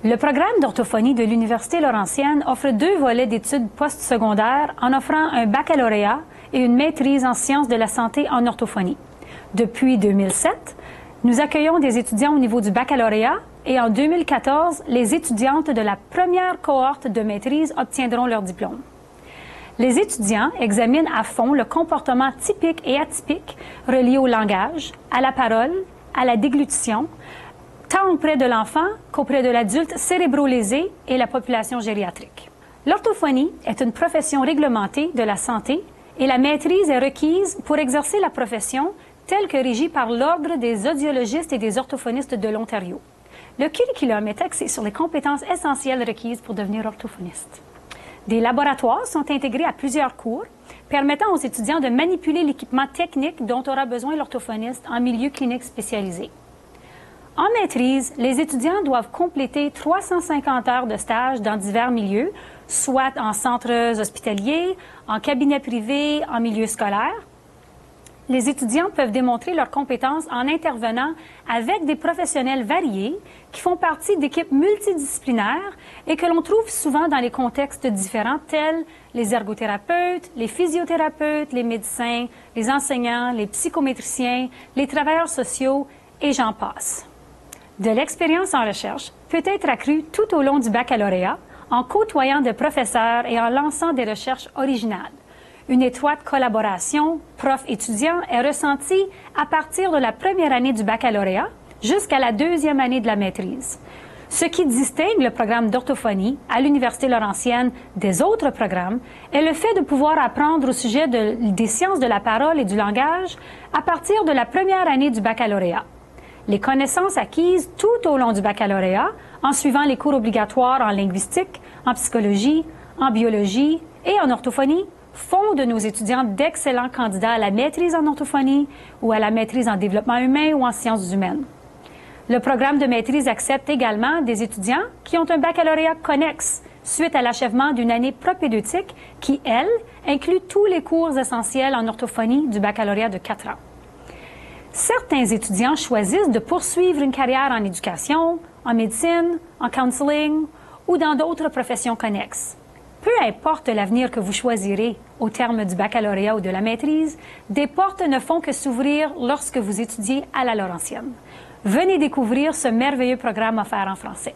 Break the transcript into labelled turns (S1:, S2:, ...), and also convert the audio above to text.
S1: Le programme d'orthophonie de l'Université Laurentienne offre 2 volets d'études postsecondaires en offrant un baccalauréat et une maîtrise en sciences de la santé en orthophonie. Depuis 2007, nous accueillons des étudiants au niveau du baccalauréat et en 2014, les étudiantes de la première cohorte de maîtrise obtiendront leur diplôme. Les étudiants examinent à fond le comportement typique et atypique relié au langage, à la parole, à la déglutition, tant auprès de l'enfant qu'auprès de l'adulte cérébro-lésé et la population gériatrique. L'orthophonie est une profession réglementée de la santé et la maîtrise est requise pour exercer la profession telle que régie par l'Ordre des audiologistes et des orthophonistes de l'Ontario. Le curriculum est axé sur les compétences essentielles requises pour devenir orthophoniste. Des laboratoires sont intégrés à plusieurs cours, permettant aux étudiants de manipuler l'équipement technique dont aura besoin l'orthophoniste en milieu clinique spécialisé. En maîtrise, les étudiants doivent compléter 350 heures de stage dans divers milieux, soit en centres hospitaliers, en cabinets privés, en milieu scolaire. Les étudiants peuvent démontrer leurs compétences en intervenant avec des professionnels variés qui font partie d'équipes multidisciplinaires et que l'on trouve souvent dans les contextes différents tels les ergothérapeutes, les physiothérapeutes, les médecins, les enseignants, les psychométriciens, les travailleurs sociaux et j'en passe. De l'expérience en recherche peut être accrue tout au long du baccalauréat en côtoyant des professeurs et en lançant des recherches originales. Une étroite collaboration prof-étudiant est ressentie à partir de la première année du baccalauréat jusqu'à la 2e année de la maîtrise. Ce qui distingue le programme d'orthophonie à l'Université Laurentienne des autres programmes est le fait de pouvoir apprendre au sujet des sciences de la parole et du langage à partir de la première année du baccalauréat. Les connaissances acquises tout au long du baccalauréat, en suivant les cours obligatoires en linguistique, en psychologie, en biologie et en orthophonie, font de nos étudiants d'excellents candidats à la maîtrise en orthophonie ou à la maîtrise en développement humain ou en sciences humaines. Le programme de maîtrise accepte également des étudiants qui ont un baccalauréat connexe suite à l'achèvement d'une année propédeutique qui, elle, inclut tous les cours essentiels en orthophonie du baccalauréat de 4 ans. Certains étudiants choisissent de poursuivre une carrière en éducation, en médecine, en counseling ou dans d'autres professions connexes. Peu importe l'avenir que vous choisirez au terme du baccalauréat ou de la maîtrise, des portes ne font que s'ouvrir lorsque vous étudiez à la Laurentienne. Venez découvrir ce merveilleux programme offert en français.